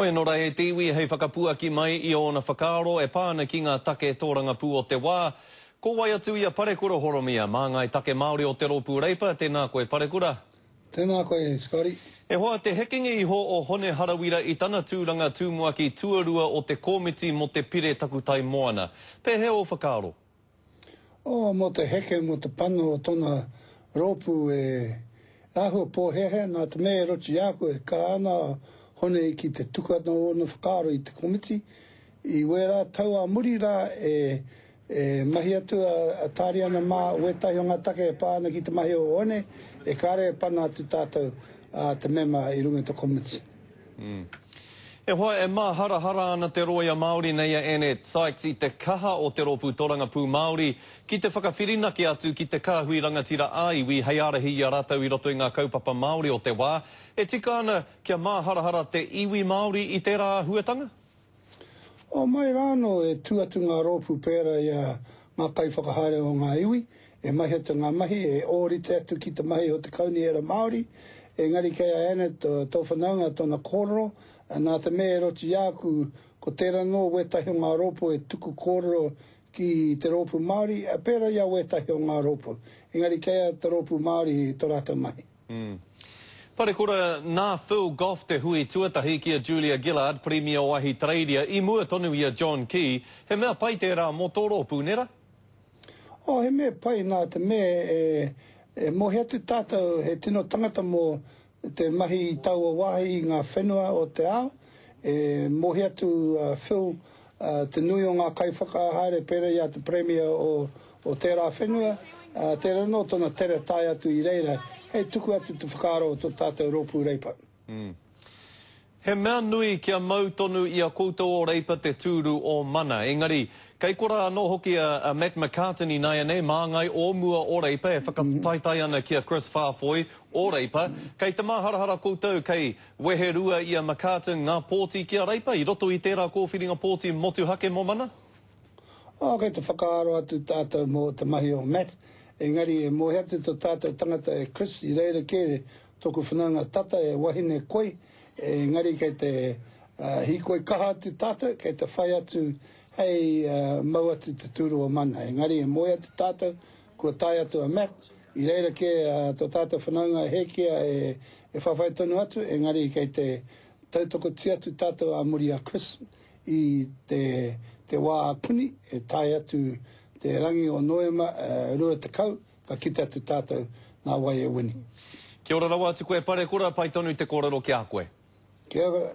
Hoi nora e te iwi hei whakapuaki mai I ona whakaaro e pāna ki ngā take tōranga pū o te wā. Ko wai atu ia Parekura Horomia, mā ngai take Māori o te Ropu Reipa, tēnā koe Parekura. Tēnā koe, Scotty. E hoa te hekingi iho o Hone Harawira I tana tūranga tūmua ki tuarua o te komiti mo te pire takutai moana. Pe he o whakaaro? Mo te heke, mo te pano o tona Ropu ahu pōhehe, nā te mea rochi aku e ka ana hone I ki te tukana o na whakaaro I te komiti. I wera tau a muri rā mahi atu a tāri ana mā wetahi o ngā take e pāna ki te mahi o hone, e kāre e pana atu tātou te mema I runga te komiti. E hoa e mā hara ana te roia Māori nei a Annette Sykes I te kaha o te Ropu Toranga Pū Māori ki te whakawhirinaki atu ki te kāhui rangatira a iwi hei arahi I a rātou I roto I ngā kaupapa Māori o te wā. E tika ana kia mā hara te iwi Māori I tērā huatanga? Mai rāno e tuatu ngā Ropu pēra I a ngā kai whakahaere o ngā iwi. E mahi atu ngā mahi, e ōrite atu ki te mahi o te kauni era Māori. E ngari kei a Annette tō whanaunga tōna kōrero, nā te mea roti aku ko tērā no wetahi o ngā ropo e tuku kōrero ki te Ropu Māori, a pēra ia wetahi o ngā ropo. Engari kei a te Ropu Māori tō rātou mahi. Parekura, nā Phil Goff te hui tuatahi ki a Julia Gillard, Premier o Wāhi Tradia, I mua tonu I a John Key, he mea pai tērā mō tō Ropu, nera? He mea pai nā te mea mohi atu tātou he tino tangata mō te mahi I tau o wāhi I ngā whenua o te ao. Mohi atu Phil te nui o ngā kai whakahaere pēra I a te Premier o tērā whenua. Tērā no tōna tere tai atu I reira. Hei tuku atu te whakaaro o tō tātou Ropu Reipa. He mea nui kia mau tonu I a koutou o Reipa te tūru o mana. Engari, kei kora anō hoki a Matt McCartney nai anei, māngai o mua o Reipa, e whakataitai ana ki a Chris Farfoy o Reipa. Kei te maharahara koutou kei wehe rua I a McCartney ngā pōti ki a Reipa, I roto I tērā kōwhiringa pōti motu hake mo mana? Kei te whakaaro atu tātou mō te mahi o Matt. Engari, e mohi atu tō tātou tangata e Chris, I reira ke tōku whanaunga tata e wahine koi. Engari kei te hikoi kaha atu tātou, kei te whai atu hei mau atu te tūru o mana. Engari e moe atu tātou, kua tai atu a Matt. I reira ke tō tātou whanaunga hekia e whawhai tonu atu. Engari kei te tautoko ti atu tātou a muri a Chris I te wā kuni, e tai atu te rangi o noema rua te kau, ka kita atu tātou nā wai e wini. Kia ora rawa atu koe Parekura, pai tonu te kōrero ki a koe. Kia ora.